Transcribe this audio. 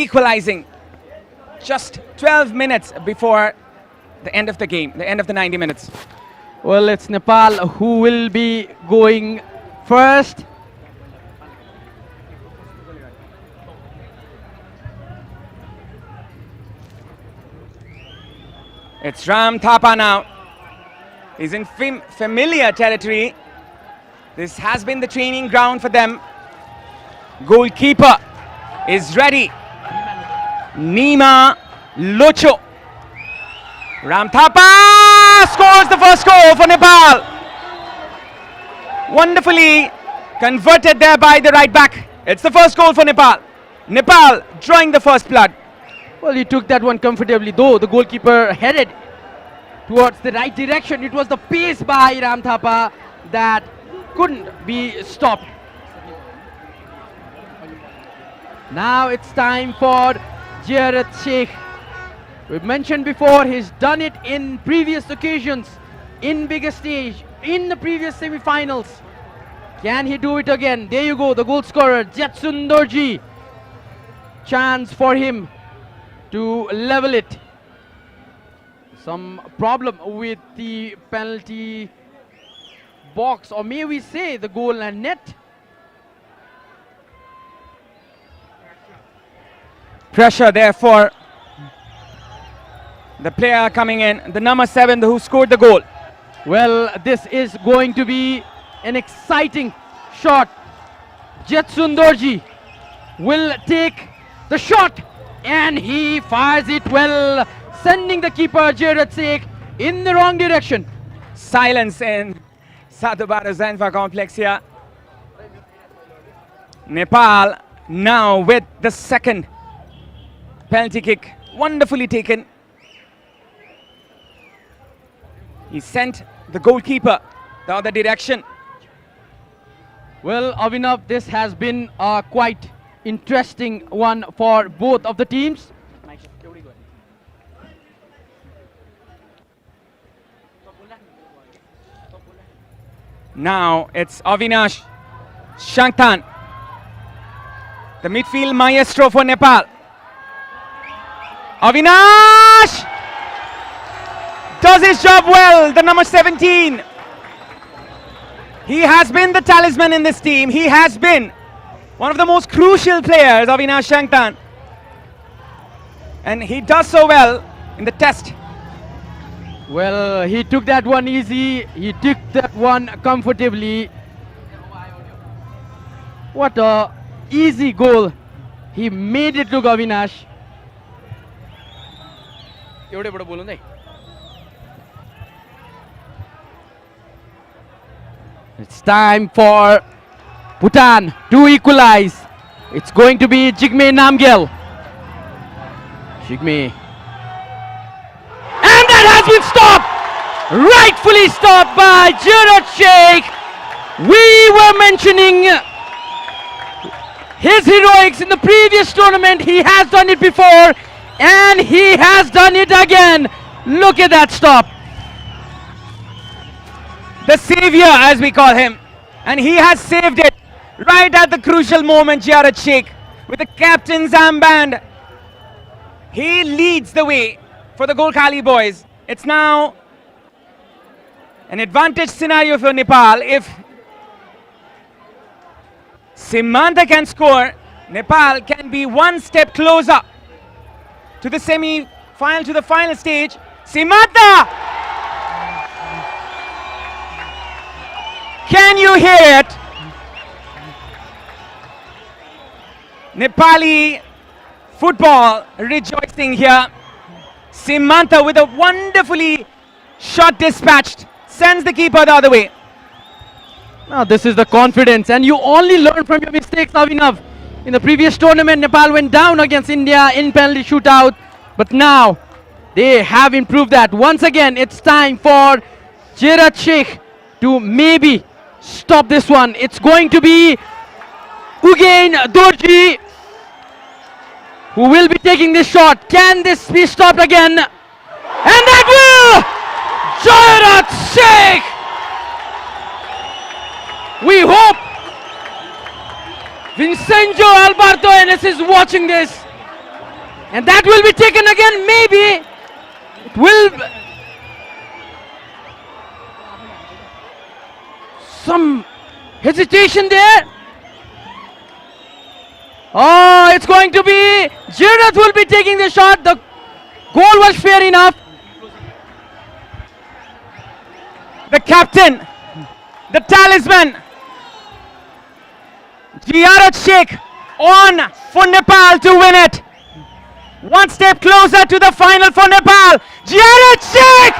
equalizing just 12 minutes before the end of the game, the end of the 90 minutes. Well, it's Nepal who will be going first. It's Ram Thapa now. He's in familiar territory. This has been the training ground for them. Goalkeeper is ready. Nima Locho. Ram Thapa scores the first goal for Nepal. Wonderfully converted there by the right back. It's the first goal for Nepal. Nepal drawing the first blood. Well, he took that one comfortably, though the goalkeeper headed towards the right direction. It was the pace by Ram Thapa that couldn't be stopped. Now it's time for Jared Sheikh. We mentioned before, he's done it in previous occasions, in bigger stage, in the previous semi-finals. Can he do it again? There you go, the goal scorer, Jetsun Dorji. Chance for him to level it. Some problem with the penalty box, or may we say the goal and net. Pressure there for the player coming in, the number 7 who scored the goal. Well, this is going to be an exciting shot. Jetsun Dorji will take the shot and he fires it well, sending the keeper Jared Sheikh in the wrong direction. Silence in Sadhubara Zanfa complex here. Nepal now with the second penalty kick, wonderfully taken. He sent the goalkeeper the other direction. Well, Abhinav, this has been a quite interesting one for both of the teams. Now it's Avinash Shanktan, the midfield maestro for Nepal. Avinash does his job well, the number 17. He has been the talisman in this team. He has been one of the most crucial players, Avinash Shanktan. And he does so well in the test. Well, he took that one easy. He took that one comfortably. What a easy goal. He made it look, Avinash. It's time for Bhutan to equalize. It's going to be Jigme Namgyal. Jigme. And that has been stopped! Rightfully stopped by Jared Sheikh. We were mentioning his heroics in the previous tournament. He has done it before and he has done it again. Look at that stop. The savior, as we call him, and he has saved it right at the crucial moment. Jared Sheikh with the captain's armband, he leads the way for the Golkhali boys. It's now an advantage scenario for Nepal. If Simanta can score, Nepal can be one step closer to the semi-final, to the final stage. Simanta! Can you hear it? Nepali football rejoicing here. Simanta with a wonderfully shot dispatched, sends the keeper the other way. Now this is the confidence, and you only learn from your mistakes, Avinav. In the previous tournament, Nepal went down against India in penalty shootout, but now they have improved that. Once again, it's time for Jared Sheikh to maybe stop this one. It's going to be Ugain Dorji who will be taking this shot. Can this be stopped again? And that will! Jared Sheikh! We hope Vincenzo Alberto Enes is watching this. And that will be taken again, maybe. It will. Some hesitation there. Oh, it's going to be. Jirath will be taking the shot. The goal was fair enough. The captain, the talisman, Ziyarat Sheikh on for Nepal to win it. One step closer to the final for Nepal. Ziyarat Sheikh